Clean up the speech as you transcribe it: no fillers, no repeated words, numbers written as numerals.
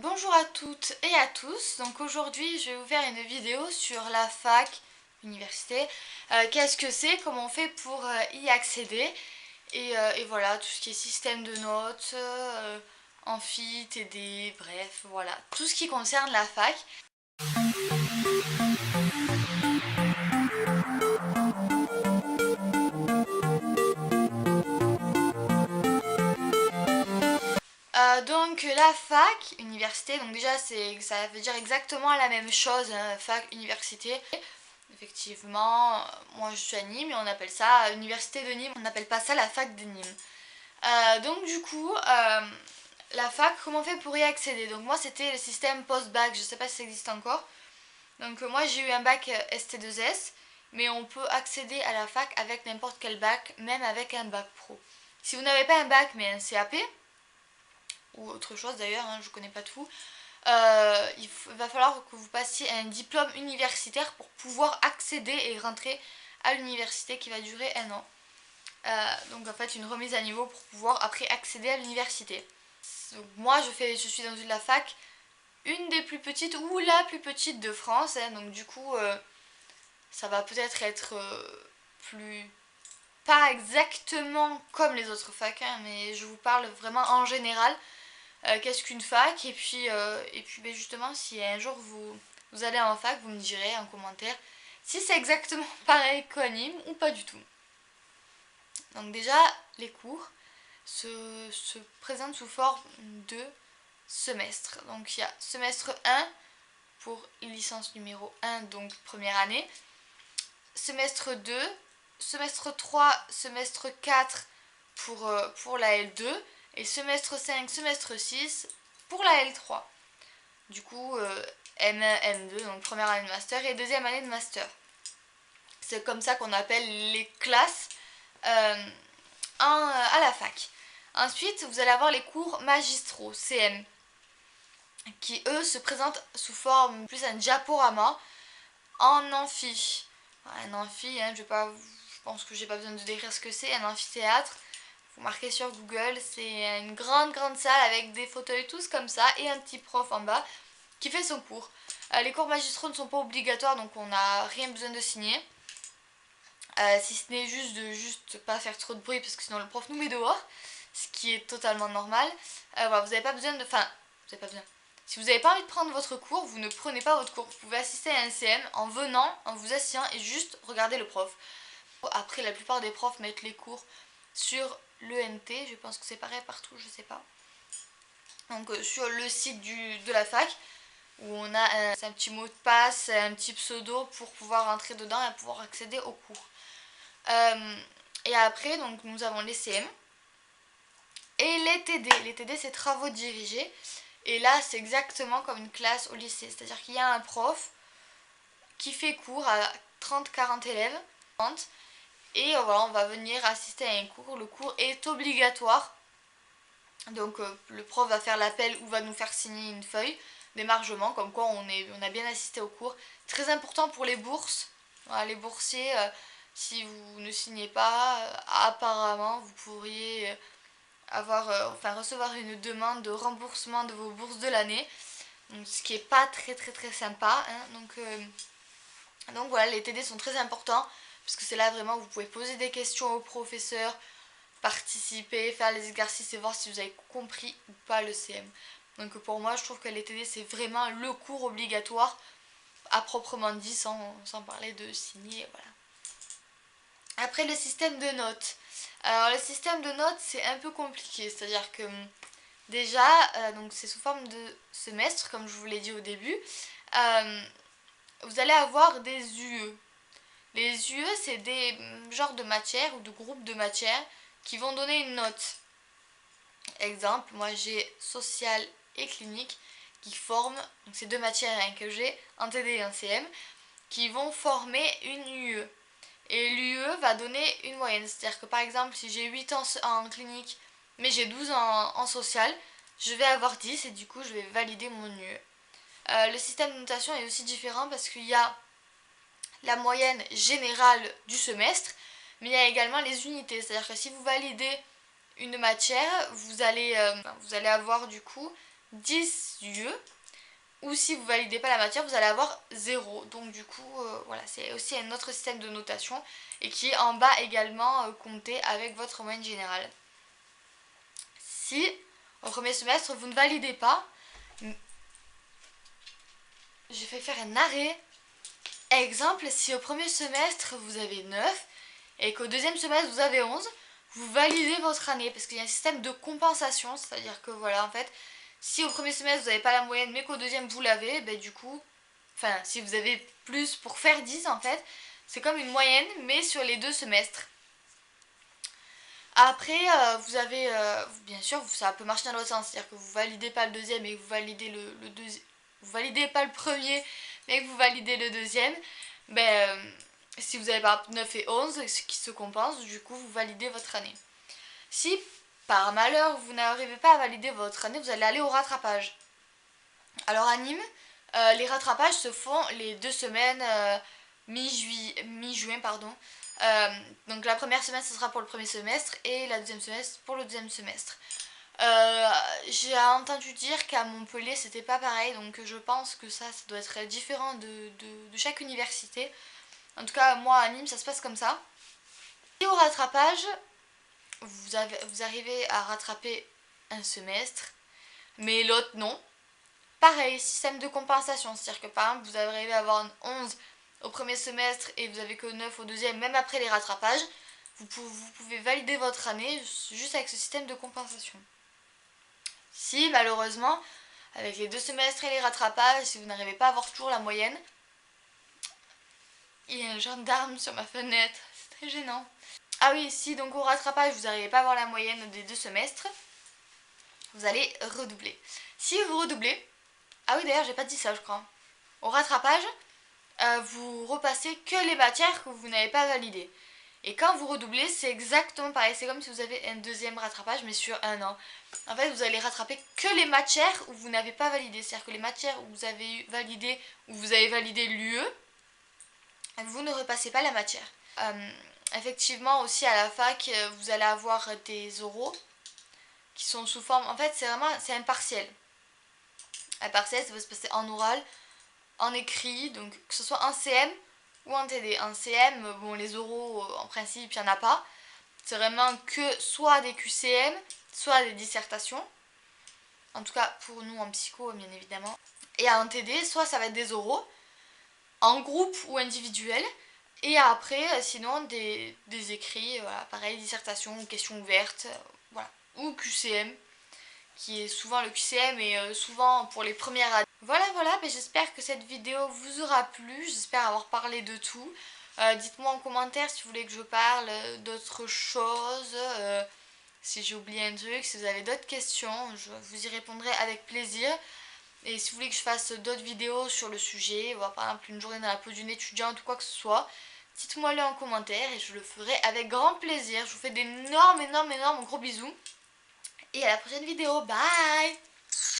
Bonjour à toutes et à tous, donc aujourd'hui je vais vous faire une vidéo sur la fac, université, qu'est-ce que c'est, comment on fait pour y accéder, et voilà, tout ce qui est système de notes, amphi, TD, bref, voilà, tout ce qui concerne la fac. Donc la fac, université, donc déjà ça veut dire exactement la même chose, hein, fac, université. Effectivement, moi je suis à Nîmes et on appelle ça l'université de Nîmes, on n'appelle pas ça la fac de Nîmes. Donc du coup, la fac, comment on fait pour y accéder? Donc moi c'était le système post-bac, je sais pas si ça existe encore. Donc moi j'ai eu un bac ST2S, mais on peut accéder à la fac avec n'importe quel bac, même avec un bac pro. Si vous n'avez pas un bac mais un CAP, ou autre chose d'ailleurs, hein, je connais pas tout, il va falloir que vous passiez un diplôme universitaire pour pouvoir accéder et rentrer à l'université qui va durer un an. Donc en fait une remise à niveau pour pouvoir après accéder à l'université. Donc moi je suis dans la fac, une des plus petites ou la plus petite de France, hein, donc du coup ça va peut-être être, plus pas exactement comme les autres facs, hein, mais je vous parle vraiment en général. Qu'est-ce qu'une fac et puis ben justement si un jour vous allez en fac, vous me direz en commentaire si c'est exactement pareil qu'à Nîmes ou pas du tout. Donc déjà les cours se présentent sous forme de semestres. Donc il y a semestre 1 pour licence numéro 1, donc première année, semestre 2, semestre 3, semestre 4 pour la L2 et semestre 5, semestre 6 pour la L3. Du coup, M1, M2, donc première année de master et deuxième année de master. C'est comme ça qu'on appelle les classes à la fac. Ensuite, vous allez avoir les cours magistraux, CM, qui eux se présentent sous forme plus un diaporama en amphi. Un amphi, hein, je pense que j'ai pas besoin de décrire ce que c'est, un amphithéâtre. Vous marquez sur Google, c'est une grande salle avec des fauteuils tous comme ça et un petit prof en bas qui fait son cours. Les cours magistraux ne sont pas obligatoires, donc on n'a rien besoin de signer. Si ce n'est juste pas faire trop de bruit parce que sinon le prof nous met dehors, ce qui est totalement normal. Voilà, vous n'avez pas besoin de... Enfin, vous n'avez pas besoin. Si vous n'avez pas envie de prendre votre cours, vous ne prenez pas votre cours. Vous pouvez assister à un CM en venant, en vous asseyant et juste regarder le prof. Après, la plupart des profs mettent les cours sur l'ENT, je pense que c'est pareil partout, je sais pas. Donc sur le site de la fac, où on a un petit mot de passe, un petit pseudo pour pouvoir rentrer dedans et pouvoir accéder au cours. Et après, donc, nous avons les CM et les TD. Les TD, c'est travaux dirigés. Et là, c'est exactement comme une classe au lycée. C'est-à-dire qu'il y a un prof qui fait cours à 30-40 élèves. Et voilà, on va venir assister à un cours. Le cours est obligatoire. Donc le prof va faire l'appel ou va nous faire signer une feuille d'émargement comme quoi on a bien assisté au cours. Très important pour les bourses. Voilà, les boursiers, si vous ne signez pas, apparemment vous pourriez recevoir une demande de remboursement de vos bourses de l'année. Ce qui n'est pas très sympa, hein. Donc voilà, les TD sont très importants parce que c'est là vraiment où vous pouvez poser des questions aux professeurs, participer, faire les exercices et voir si vous avez compris ou pas le CM. Donc pour moi, je trouve que les TD, c'est vraiment le cours obligatoire à proprement dit, sans parler de signer, voilà. Après, le système de notes. Alors le système de notes, c'est un peu compliqué, c'est-à-dire que déjà, donc c'est sous forme de semestre, comme je vous l'ai dit au début. Vous allez avoir des UE. Les UE, c'est des genres de matières ou de groupes de matières qui vont donner une note. Exemple, moi j'ai social et clinique qui forment, donc c'est deux matières que j'ai, un TD et un CM, qui vont former une UE. Et l'UE va donner une moyenne, c'est-à-dire que par exemple si j'ai 8 en clinique mais j'ai 12 en social, je vais avoir 10 et du coup je vais valider mon UE. Le système de notation est aussi différent parce qu'il y a la moyenne générale du semestre, mais il y a également les unités, c'est-à-dire que si vous validez une matière, vous allez avoir du coup 10 yeux. Ou si vous validez pas la matière, vous allez avoir 0. Donc du coup, voilà, c'est aussi un autre système de notation et qui est en bas également compté avec votre moyenne générale. Si au premier semestre vous ne validez pas, j'ai fait faire un arrêt. Exemple, si au premier semestre vous avez 9 et qu'au deuxième semestre vous avez 11, vous validez votre année parce qu'il y a un système de compensation, c'est-à-dire que voilà, en fait, si au premier semestre vous n'avez pas la moyenne mais qu'au deuxième vous l'avez, ben du coup, enfin, si vous avez plus pour faire 10 en fait, c'est comme une moyenne mais sur les 2 semestres. Après, vous avez, bien sûr, ça peut marcher dans l'autre sens, c'est-à-dire que vous validez pas le deuxième et que vous validez le deuxième, vous validez pas le premier mais que vous validez le deuxième, ben, si vous avez par exemple 9 et 11, ce qui se compense, du coup vous validez votre année. Si par malheur vous n'arrivez pas à valider votre année, vous allez aller au rattrapage. Alors à Nîmes, les rattrapages se font les 2 semaines mi-juin, pardon. Donc la première semaine ce sera pour le premier semestre et la deuxième semestre pour le deuxième semestre. J'ai entendu dire qu'à Montpellier c'était pas pareil, donc je pense que ça doit être différent de chaque université. En tout cas moi à Nîmes ça se passe comme ça. Et au rattrapage, vous arrivez à rattraper un semestre, mais l'autre non. Pareil, système de compensation, c'est-à-dire que par exemple vous arrivez à avoir 11 au premier semestre et vous avez que 9 au deuxième, même après les rattrapages, vous pouvez valider votre année juste avec ce système de compensation. Si malheureusement, avec les 2 semestres et les rattrapages, si vous n'arrivez pas à avoir toujours la moyenne, il y a un gendarme sur ma fenêtre, c'est très gênant. Ah oui, si donc au rattrapage vous n'arrivez pas à avoir la moyenne des 2 semestres, vous allez redoubler. Si vous redoublez, ah oui d'ailleurs j'ai pas dit ça je crois, au rattrapage, vous repassez que les matières que vous n'avez pas validées. Et quand vous redoublez, c'est exactement pareil. C'est comme si vous avez un deuxième rattrapage, mais sur un an. En fait, vous allez rattraper que les matières où vous n'avez pas validé. C'est-à-dire que les matières où vous avez validé, l'UE, vous ne repassez pas la matière. Effectivement, aussi à la fac, vous allez avoir des oraux qui sont sous forme... En fait, c'est un partiel. Un partiel, ça va se passer en oral, en écrit, donc que ce soit en CM ou en TD. En CM, bon, les oraux, en principe, il n'y en a pas. C'est vraiment que soit des QCM, soit des dissertations. En tout cas, pour nous en psycho, bien évidemment. Et en TD, soit ça va être des oraux, en groupe ou individuel. Et après, sinon, des écrits, voilà, pareil, dissertation ou questions ouvertes, voilà. Ou QCM, qui est souvent le QCM et souvent pour les premières années. Voilà, ben j'espère que cette vidéo vous aura plu, j'espère avoir parlé de tout. Dites-moi en commentaire si vous voulez que je parle d'autres choses, si j'ai oublié un truc, si vous avez d'autres questions, je vous y répondrai avec plaisir. Et si vous voulez que je fasse d'autres vidéos sur le sujet, voire par exemple une journée dans la peau d'une étudiante ou quoi que ce soit, dites-moi le en commentaire et je le ferai avec grand plaisir. Je vous fais d'énormes gros bisous. Et à la prochaine vidéo, bye!